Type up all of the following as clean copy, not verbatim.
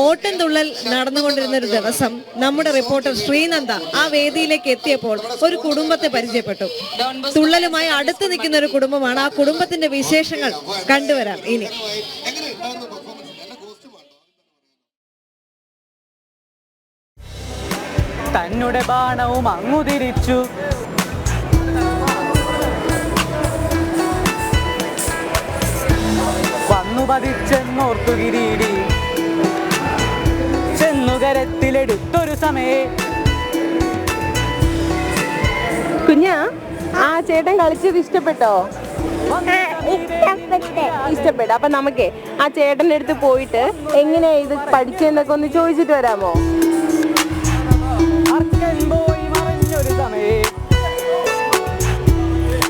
ഓട്ടംതുള്ളൽ നടന്നുകൊണ്ടിരുന്ന ഒരു ദിവസം നമ്മുടെ റിപ്പോർട്ടർ ശ്രീനന്ദ ആ വേദിയിലേക്ക് എത്തിയപ്പോൾ ഒരു കുടുംബത്തെ പരിചയപ്പെട്ടു. തുള്ളലുമായി അടുത്ത് നിൽക്കുന്ന ഒരു കുടുംബമാണ്. ആ കുടുംബത്തിന്റെ വിശേഷങ്ങൾ കണ്ടുവരാം ഇനി. തന്നുടെ ബാണവും അങ്ങു തിരിച്ചു, വന്നു പതിച്ചെന്നോർത്തു കിരീടി, ചെന്നുകരത്തിലെടുത്തൊരു സമയേ. കുഞ്ഞാ, ആ ചേട്ടൻ കളിച്ചത് ഇഷ്ടപ്പെട്ടോ? ഇഷ്ടപ്പെട്ടു. അപ്പൊ നമുക്കേ ആ ചേട്ടൻ്റെ അടുത്ത് പോയിട്ട് എങ്ങനെയാ ഇത് പഠിച്ചെന്നൊക്കെ ഒന്ന് ചോദിച്ചിട്ട് വരാമോ? പോയി മറിഞ്ഞൊരു സമയേ,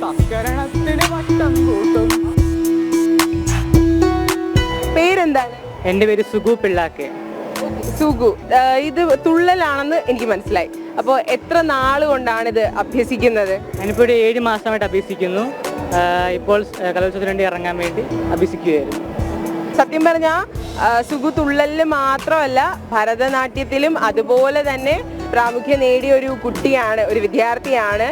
തസ്കരണത്തിന് വട്ടം കൂട്ടും. പേരെന്താണ്? എൻ്റെ പേര് സുഗു പിള്ളാക്കെ. സുഗു, ഇത് തുള്ളലാണെന്ന് എനിക്ക് മനസ്സിലായി. അപ്പോൾ എത്ര നാൾ കൊണ്ടാണ് ഇത് അഭ്യസിക്കുന്നത്? ഞാനിപ്പോൾ ഒരു 7 മാസമായിട്ട് അഭ്യസിക്കുന്നു. ഇപ്പോൾ കലോത്സവത്തിന് വേണ്ടി ഇറങ്ങാൻ വേണ്ടി അഭ്യസിക്കുകയായിരുന്നു. സത്യം പറഞ്ഞാൽ സുഗു തുള്ളലിൽ മാത്രമല്ല ഭരതനാട്യത്തിലും അതുപോലെ തന്നെ പ്രാമുഖ്യം നേടിയ ഒരു കുട്ടിയാണ്, ഒരു വിദ്യാർത്ഥിയാണ്.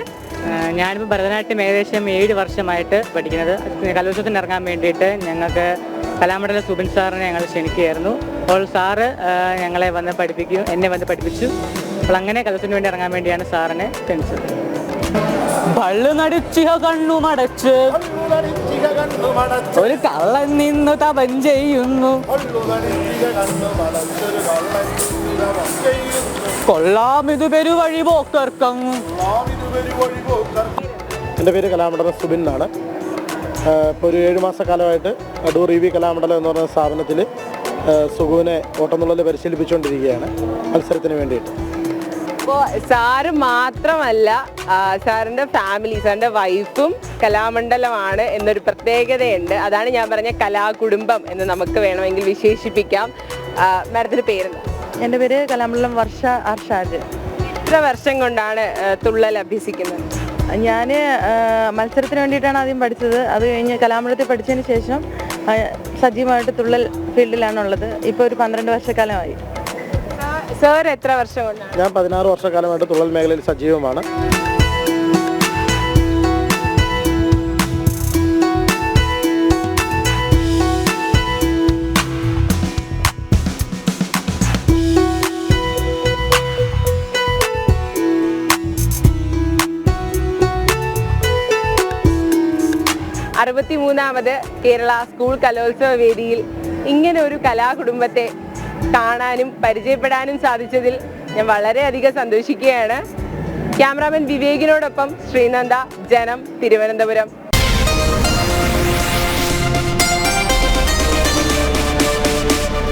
ഞാനിപ്പോൾ ഭരതനാട്യം ഏകദേശം 7 വർഷമായിട്ട് പഠിക്കുന്നത്. കലോത്സവത്തിന് ഇറങ്ങാൻ വേണ്ടിയിട്ട് ഞങ്ങൾക്ക് കലാമണ്ഡലം സുബിൻ സാറിനെ ഞങ്ങൾ ക്ഷണിക്കുകയായിരുന്നു. അപ്പോൾ സാറ് എന്നെ വന്ന് പഠിപ്പിച്ചു. അപ്പോൾ അങ്ങനെ കലോത്സവത്തിന് വേണ്ടി ഇറങ്ങാൻ വേണ്ടിയാണ് സാറിനെ ക്ഷണിച്ചത്. പള്ളു നടിച്ചിക കണ്ണുമടച്ച് ഒരു കള്ളൻ നിന്ന് തപം ചെയ്യുന്നു, കൊള്ളാമിതു പെരുവഴി പോക്കർക്കം. എൻ്റെ പേര് കലാമണ്ഡലം സുബിൻ എന്നാണ്. ഇപ്പോൾ ഒരു 7 മാസക്കാലമായിട്ട് അടൂർ EV കലാമണ്ഡലം എന്ന് പറയുന്ന സ്ഥാപനത്തിൽ സുഗുവിനെ ഓട്ടംതുള്ളൽ പരിശീലിപ്പിച്ചുകൊണ്ടിരിക്കുകയാണ് മത്സരത്തിന് വേണ്ടിയിട്ട്. അപ്പോൾ സാറ് മാത്രമല്ല, സാറിൻ്റെ ഫാമിലി, സാറിൻ്റെ വൈഫും കലാമണ്ഡലമാണ് എന്നൊരു പ്രത്യേകതയുണ്ട്. അതാണ് ഞാൻ പറഞ്ഞ കലാകുടുംബം എന്ന് നമുക്ക് വേണമെങ്കിൽ വിശേഷിപ്പിക്കാം. മാഡത്തിൻ്റെ പേരെന്താ? എൻ്റെ പേര് കലാമണ്ഡലം വർഷ അർഷാജ്. എത്ര വർഷം കൊണ്ടാണ് തുള്ളൽ അഭ്യസിക്കുന്നത്? ഞാൻ മത്സരത്തിന് വേണ്ടിയിട്ടാണ് ആദ്യം പഠിച്ചത്. അത് കഴിഞ്ഞ് കലാമണ്ഡലത്തിൽ പഠിച്ചതിന് ശേഷം സജീവമായിട്ട് തുള്ളൽ ഫീൽഡിലാണുള്ളത്. ഇപ്പോൾ ഒരു 12 വർഷക്കാലമായി. സാർ എത്ര വർഷം കൊണ്ടാണ്? ഞാൻ 16 വർഷക്കാലമായിട്ട് തുള്ളൽ മേഖലയിൽ സജീവമാണ്. ാമത് കേരള സ്കൂൾ കലോത്സവ വേദിയിൽ ഇങ്ങനെ ഒരു കലാകുടുംബത്തെ കാണാനും പരിചയപ്പെടാനും സാധിച്ചതിൽ ഞാൻ വളരെയധികം സന്തോഷിക്കുകയാണ്. ക്യാമറാമാൻ വിവേകിനോടൊപ്പം ശ്രീനന്ദ, ജനം, തിരുവനന്തപുരം.